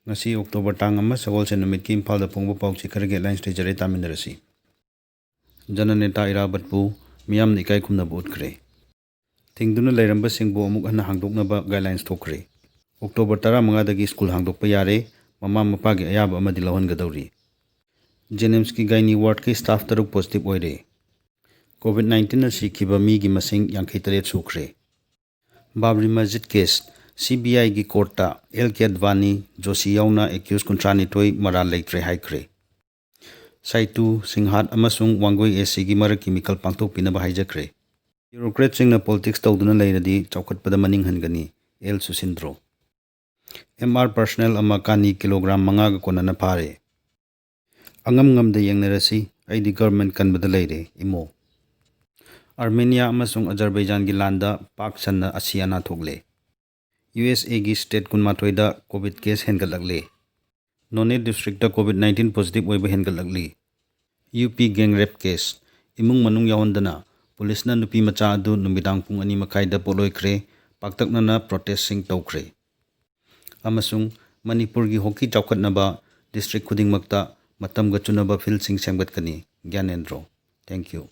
ngasi October tang amma sagolse numit ki Imphal da pongba pauchi kharage lines te jare taminarasi jananeta irabatpu miyam ni kai khumna bot khre thingduna leiramba singbo amuk hana hangdoknaba guidelines thokre October 15 dagi school hangdokpa yare mama mapa gi ayaba amadi lawangadawri Jenims ki gaini ward ki staff taruk positive oire COVID-19 na sikhiba mi gi masing 53 sukre Babri Masjid case CBI gi courta LK Advani Joshi yauna accused kuntrani toy maral leitre haikre Saitu Singhat amasung Wangoi SC gi marak chemical pangtok pinaba haijakre bureaucrat singna politics tawduna leiradi chawkhatpada maning hangani L Susindro MR personnel ama kani kilogram 5 ga konana phare angam ngamda yengnarasi aidi government kanbada leire imo Armenia amasung Azerbaijan gi landa pak sanna asiana thogle USA gi state kunmathoi da covid case hengalakle None district da covid-19 positive oiba hengalakli UP gang rape case imung manung yawandana police na nupi macha adu numidang pung 2 makai da poloikre paktaknana protest sing tawkre amasung Manipur gi hockey chawkhatnaba district khuding makta matam ga chunaba field sing semgatkani Gyanendro thank you